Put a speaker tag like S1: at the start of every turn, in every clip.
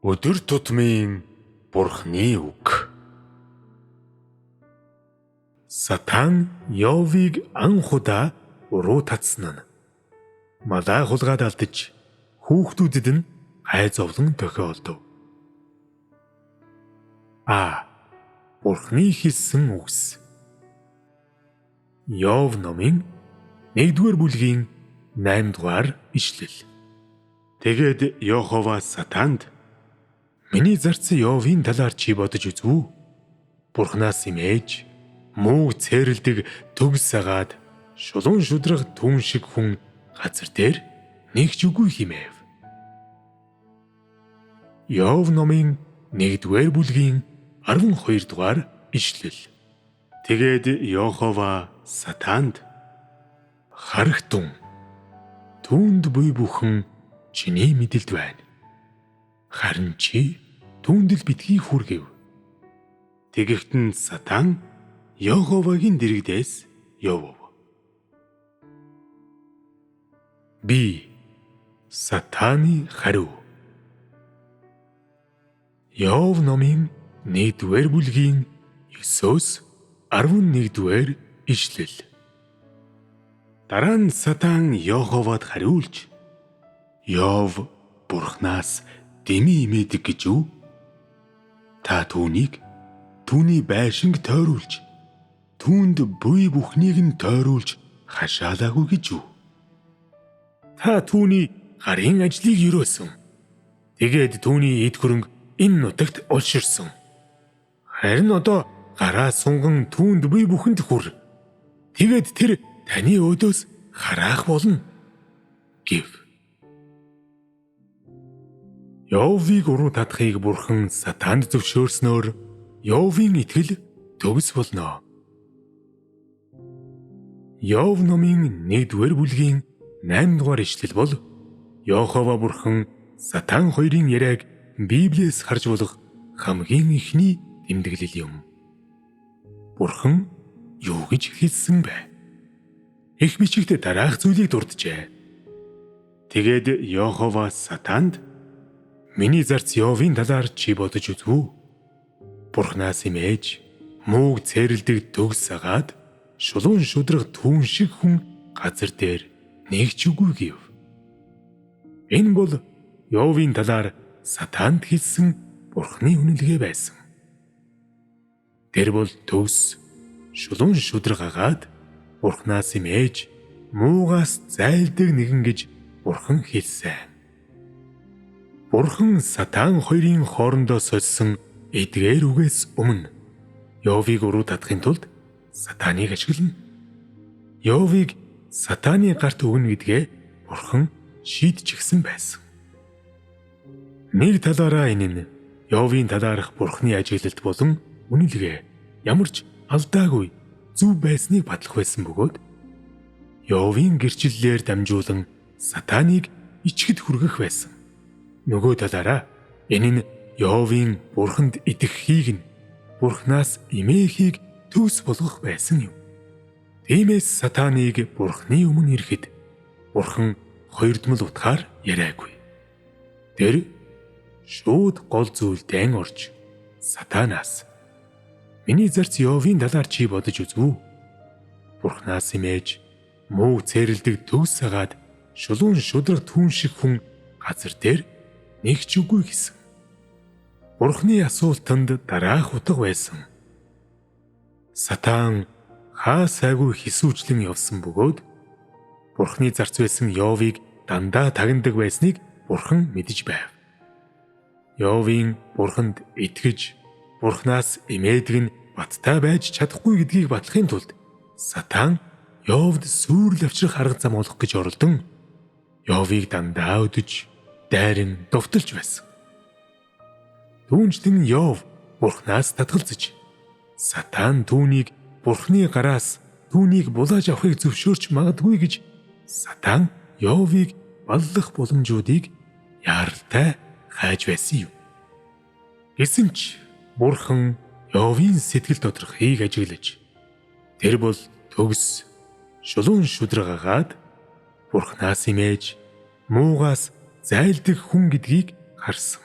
S1: Өдөр тутмын Бурхны үг. Сатан Йовыг анх удаа уруу татсан нь малай хулгаад алдаж хүүхдүүдэд нь гай зовлон тохиолдов. Бурхны хэлсэн үгс. Йов номын 1-р бүлгийн 8-р ишлэл. Тэгээд Йохова Сатанд "Миний зарцсан Йовын талаар чи бодож үзв үү? Бурханаас имэж мууг цээрэлдэг төгс сагаад шулуун шудраг түн шиг хүн газар дээр нэгч үгүй химээв." Йов номын 1-р бүлгийн 12-р ишлэл. Тэгээд Йохова Сатанд "Харагтун, түүнд буй бүхэн чиний мэдэлд байна. Харин чи түүнд л битгий хүргэв." Тэгэхдээ Сатан Йоховагийн дэрэгдээс явв. Би Сатаны хариу. Йов номын 1-р бүлгийн 9-өөс 11-р ишлэл. Дараа нь Сатан Йоховод хариулж "Йов Бурханаас дэмий имээдэг гэж үү? Та түүнийг түүний байшинг тойруулж, түүнд буй бүхнийг нь тойруулж хашаалаагүй гэж үү? Та түүний гарын ажлыг өрөөсөн. Тэгээд түүний эд хөрөнг энэ нутагт улширсан. Харин одоо гараа сунган түүнд буй бүхэнд хүр. Тэгээд тэр таны өдөөс хараах болно" гэв. Йовыг уруу татахыг Бурхан Сатанд зөвшөөрснөөр Йовын итгэл төгс болно. Йов номын 1-р бүлгийн 8-р ишлэл бол Йохова Бурхан Сатан хоёрын яриаг Библиэс харж болох хамгийн ихний тэмдэглэл юм. Бурхан юу гэж хэлсэн бэ? Их бичигт дараах зүйлийг дурджээ. Тэгээд Йохова Сатанд "Миний зарц Йовын талаар чи бодож үзв үү? Бурханаас имэж мууг цээрэлдэг төгс сагаад шулуун шудраг түн шиг хүн газар дээр нэгч үгүй" гэв. Энэ бол Йовын талаар Сатанд хэлсэн Бурханы үнэлгээ байсан. Тэр бол төгс шулуун шудраг агаад Бурханаас имэж муугаас зайлдаг нэгэн гэж Бурхан хэлсэн. Бурхан Сатан хоёрын хоорондоо сольсон эдгээр үгээс өмнө Йовыг уруу татахын тулд Сатаныг ашиглана. Йовыг Сатаны гарт өгнө гэдгээ Бурхан шийдчихсэн байсан. Нэг талаараа энэ нь Йовын талаарх Бурханы ажиглалт болон үнэлгээ ямар ч алдаагүй зөв байсныг батлах байсан бөгөөд Йовын гэрчлэлээр дамжуулан Сатаныг ичгэд хүргэх байсан. Нөгөө талаараа энэ нь Йовын Бурханд итгэхийг нь Бурханаас имээхийг төгс болгох байсан юм. Тиймээс Сатаныг Бурханы өмнө ирэхэд Бурхан хоёрдмол утгаар яриаггүй. Тэр шууд гол зүйлдээ орж Сатанаас "Миний зарц Йовын талаар чи бодож үзв үү? Бурханаас имэж мууг цээрэлдэг төгс сагаад шулуун шудраг түн шиг хүн газар дээр нэгч үгүй" гэсэн. Бурханы асуултанд дараах утга байсан. Сатан хаа сайгүй хисүүчлэн явсан бөгөөд Бурханы зарц байсан Йовыг дандаа тагнадаг байсныг Бурхан мэдэж байв. Йовын Бурханд итгэж Бурханаас имээдэг нь баттай байж чадахгүй гэдгийг батлахын тулд Сатан Йовд сүрэл авчрах арга зам олох гэж оролдон Йовыг дандаа өдөж дайран довтолж байсан. Түүнчлэн Йов Бурханаас татгалзаж Сатан түүнийг Бурханы гараас түүнийг булааж авахыг зөвшөөрч магадгүй гэж Сатан Йовыг баллах боломжуудыг яаралтай хайж байсан юм. Гэсэн ч Бурхан Йовын сэтгэл доторхыг ажиглаж тэр бол төгс шулуун шудраг агаад Бурханаас имэж муугаас зайлдаг хүн гэдгийг харсан.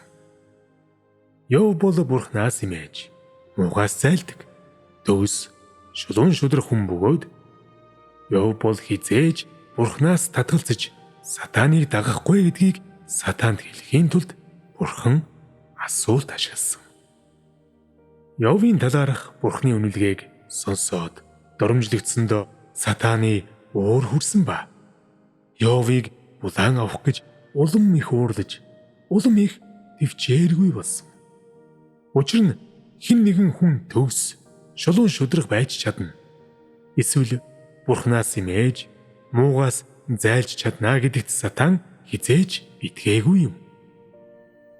S1: Йов бол Бурханаас имэж муугаас зайлдаг. Төгс шулуун шудрах хүн бөгөөд Йов бол хизээж Бурханаас татгалзаж сатаныг дагахгүй гэдгийг сатанд хэлэхийн тулд Бурхан асуулт ашигласан. Йовын талаарх Бурханы үнэлгээг сонсоод доромжлогдсондоо сатаны уур хүрсэн ба Йовыг булаан авах гэж улам их уурлаж, улам их төвчээргүй болсон. Учир нь хэн нэгэн хүн төгс шулуун шудрах байж чадна. Эсвэл Бурханаас имэж муугаас зайлж чадна гэдэгт сатан хизээж итгээгүй юм.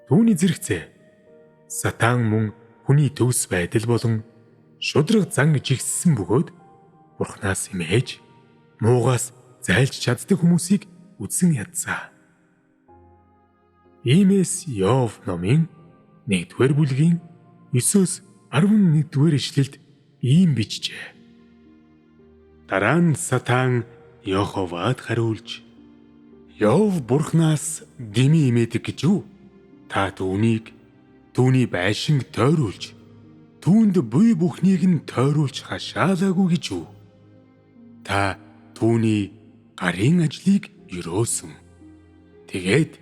S1: Түүний зэрэгцээ сатан мөн хүний төгс байдал болон шудраг зан жигссэн бөгөөд Бурханаас имэж муугаас зайлж чаддаг хүмүүсийг үзэн ядсан. Иймээс Йов номын 1-р бүлгийн 9-өөс 11-р эшлэлд ийм бичжээ. Дараа нь сатан Йоховад хариулж, Йов Бурханаас дэмий имэдэг гэж юу? Та түүнийг түүний байшинг тойруулж, түүнд буй бүхнийг нь тойруулж хашаалаагүй гэж юу? Та түүний гарын ажлыг өрөөсөн. Тэгээд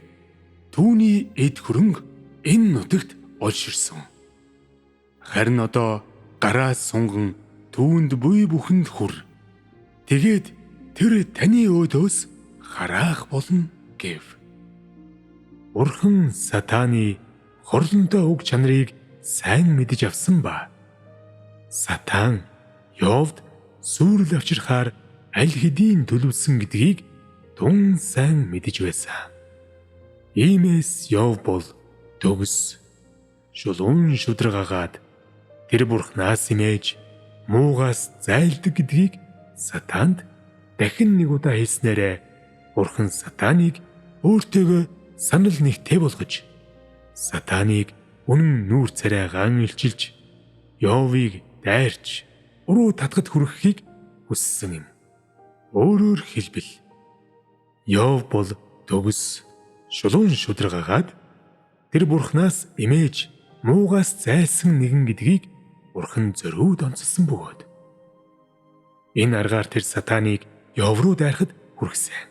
S1: түүний эд хөрөнгө энэ нутагт олширсан. Харин одоо гараас сунган түүнд буй бүхэнд хүр. Тэгээд тэр таны өөдөөс хараах болно гэв. Бурхан сатаны хорлонтой уг чанарыг сайн мэдэж авсан ба сатан Йовд сүрэл авчирхаар аль хэдийн төлөвсөн гэдгийг тун сайн мэдэж байсан. Иймээс Йов бол төгс шулуун шударгаагаад тэр Бурханаас имэж муугаас зайлдаг гэдгийг сатанд дахин нэг удаа хэлснээрээ Бурхан сатаныг өөртөөгөө санал нэгтээ болгож сатаныг үнэн нүүр царайгаан илчилж Йовыг дайрч уруу татгад хүрэхийг хүссэн юм. Өөрөөр хэлбэл Йов бол төгс шулуун шударгаагаад тэр Бурханаас имэж муугаас зайлсан нэгэн гэдгийг Бурхан зориуд онцлсон бөгөөд энэ аргаар тэр сатаныг Йов руу дайрахад хүргэсэн.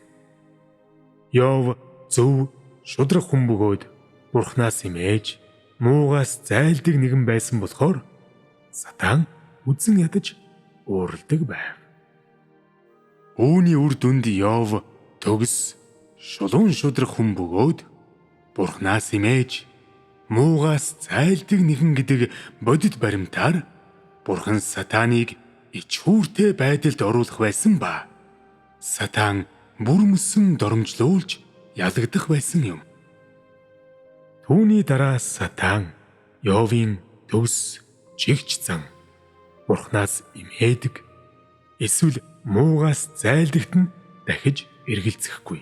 S1: Йов зөв шудрах хүн бөгөөд Бурханаас имэж муугаас зайлдаг нэгэн байсан болохоор сатан үзэн ядаж уурладаг байв. Үүний үр дүнд Йов төгс шулуун шудрах хүн бөгөөд Бурханаас имэж муугаас зайлдаг нэгэн гэдэг бодит баримтаар Бурхан сатаныг ичхүүртэй байдалд оруулах байсан ба сатан бүрмөсөн доромжлуулж ялагдах байсан юм. Түүний дараа сатан Йовын төгс чигч зан Бурханаас имээдэг эсвэл муугаас зайлдагт нь дахиж эргэлзэхгүй.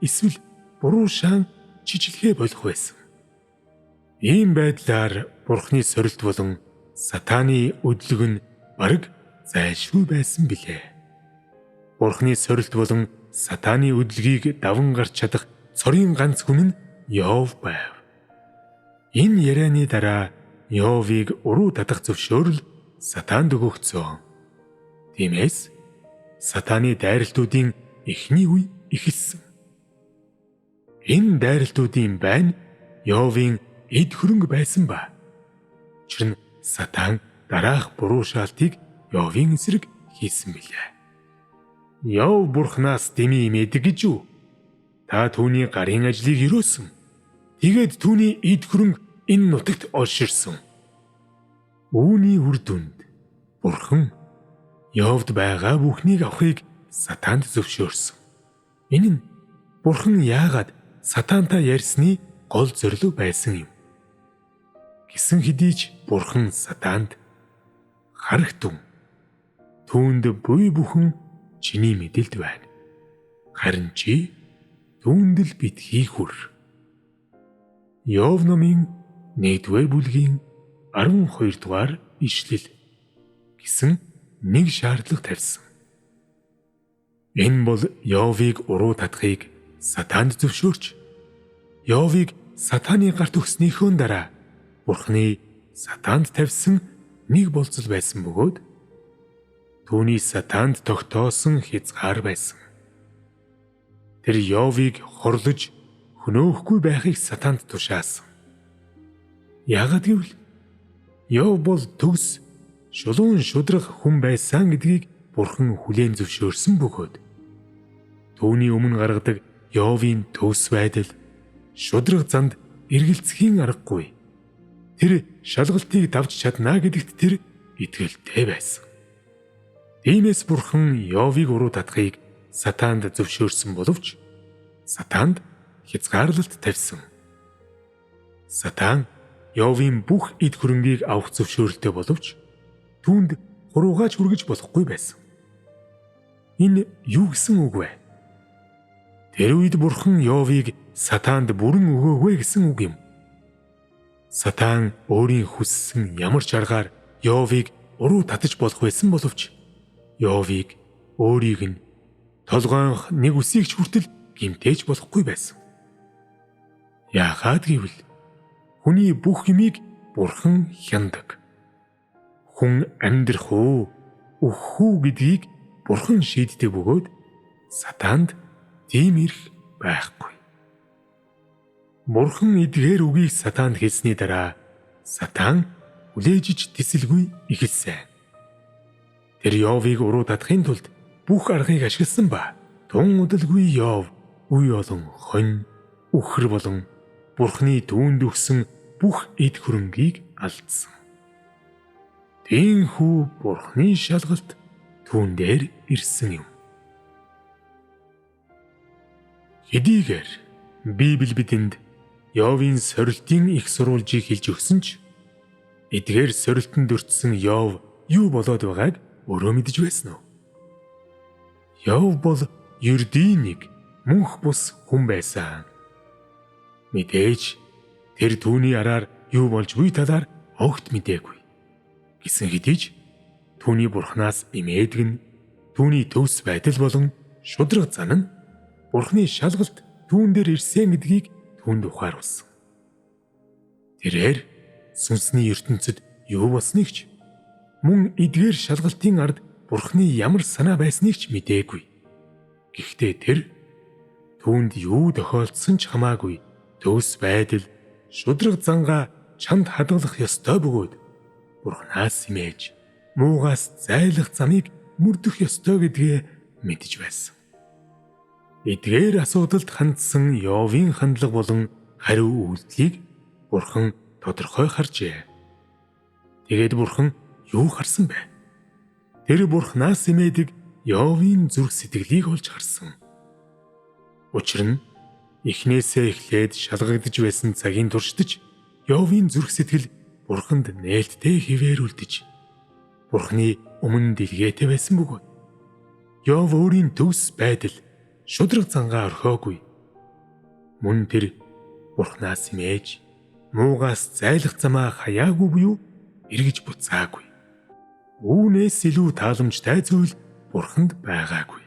S1: Эсвэл буруу шаан чижилгээ болох байсан. Ийм байдлаар Бурханы сорилт болон сатаны өдлөг нь бараг зайлшгүй байсан билээ. Бурханы сорилт болон сатаны өдлөгийг даван гарч чадах цорын ганц хүн нь Йов байв. Энэ ярианы дараа Йовыг уруу татах зөвшөөрөл сатанд өгөгдсөн. Тиймээс сатаны дайралтуудын эхний үе эхэлсэн. Энэ дайралтуудын байн Йовын эд хөрөнгө байсан ба учир нь сатан дараах буруу шаалтыг Йовын эсрэг хийсэн билээ. Йов Бурханаас дэмий имэдэг гэж юу? Та түүний гарын ажлыг өрөөсөн. Тэгээд түүний эд хөрөнгө энэ нутагт олширсан. Үүний үр дүнд Бурхан Йовд байгаа бүхнийг авахыг сатанд зөвшөөрсөн. Энэ нь Бурхан яагаад сатантай ярьсны гол зорилго байсан юм. Гэсэн хэдий ч Бурхан сатанд харагтун түүнд буй бүхэн чиний мэдэлд байна. Харин чи түүнд л битгий хүр. Йов номын 1-р бүлгийн 12-р ишлэл гэсэн нэг шаардлага тавьсан. Энэ бол Йовыг уруу татахыг сатанд зөвшөөрч Йовыг сатаны гарт өгснийхөө дараа Бурхны Сатанд тавьсан нэг болцол байсан бөгөөд түүний Сатанд тогтоосон хязгаар байсан. Тэр Йовыг хорлож хөнөөхгүй байхыг Сатанд тушаасан. Яагад гэвэл Йов бол төгс шулуун шудраг хүн байсан гэдгийг Бурхан хүлээн зөвшөөрсөн бөгөөд түүний өмнө гаргадаг Йовын төгс байдал шудраг занд эргэлзэхийн аргагүй. Тэр шалгалтыг давж чадна гэдэгт тэр итгэлтэй байсан. Тиймээс Бурхан Йовыг уруу татахыг Сатанд зөвшөөрсөн боловч Сатанд хязгаарлалт тавьсан. Сатан Йовын бүх эд хөрөнгийг авах зөвшөөрөлтэй боловч түүнд хуруугаач хүргэж болохгүй байсан. Энэ юу гэсэн үг вэ? Тэр үед Бурхан Йовыг Сатанд бүрэн өгөөгөө гэсэн үг юм. Сатан өөрийн хүссэн ямар ч аргаар Йовыг уруу татаж болох байсан боловч Йовыг өөрийг нь толгойнх нэг үсийг ч хүртэл гэмтээж болохгүй байсан. Яагаад гэвэл хүний бүх юмыг Бурхан хяндаг. Хүн амьдрах уу, өөхөх үү гэдгийг Бурхан шийддэг бөгөөд Сатанд тийм эрх байхгүй. Бурхан эдгээр үгийг Сатанд хэлсний дараа Сатан хүлээж тисэлгүй эхэлсэн. Тэр Йовыг уруу татахын тулд бүх аргыг ашигласан ба тун удалгүй Йов үе олон хонь, үхэр болон Бурханы түүнд өгсөн бүх эд хөрөнгийг алдсан. Тиймээс Бурханы шалгалт түүн дээр ирсэн юм. Хэдийгээр Библи бидэнд Йовын сорилтын их сурвалжийг хэлж өгсөн ч эдгээр сорилтонд өртсөн Йов юу болоод байгааг өөрөө мэдж байсан уу? Йов бол ердийн нэг мөнх бус хүн байсан. Мэдээж тэр түүний араар юу болж буй талаар огт мэдээгүй. Гэсэн хэдий ч түүний Бурханаас имээдэг нь түүний төвс байдал болон шудраг зан нь Бурханы шалгалт түүн дээр ирсэн гэдгийг түүнд ухааруулсан. Тэрээр сүнсний ертөнцид юу болсныг ч мөн эдгээр шалгалтын ард Бурханы ямар санаа байсныг ч мэдээгүй. Гэхдээ тэр түүнд юу тохиолдсон ч хамаагүй төвс байдал шудраг зангаа чамд хадгалах ёстой бөгөөд Бурханаас имээж муугаас зайлах замыг мөрдөх ёстой гэдгээ мэдж байсан. Эдгээр асуудалд хандсан Йовын хандлага болон хариу үйлдэлийг Бурхан тодорхой харжээ. Тэгээд Бурхан юу харсан бэ? Тэр Бурханаас имээдэг Йовын зүрх сэтгэлийг олж харсан. Учир нь эхнээсээ эхлээд шалгагдж байсан цагийн туршдаж Йовын зүрх сэтгэл Бурханд нээлттэй хിവэр үлдэж Бурханы өмнө дэлгээтэй байсан бөгөөд Йов өөрийн төвс байдал шудраг зангаа орхиогүй. Мөн тэр Бурханаас имээж муугаас зайлах замаа хаяагүй буюу эргэж буцаагүй. Үүнээс илүү тааламжтай зүйл Бурханд байгаагүй.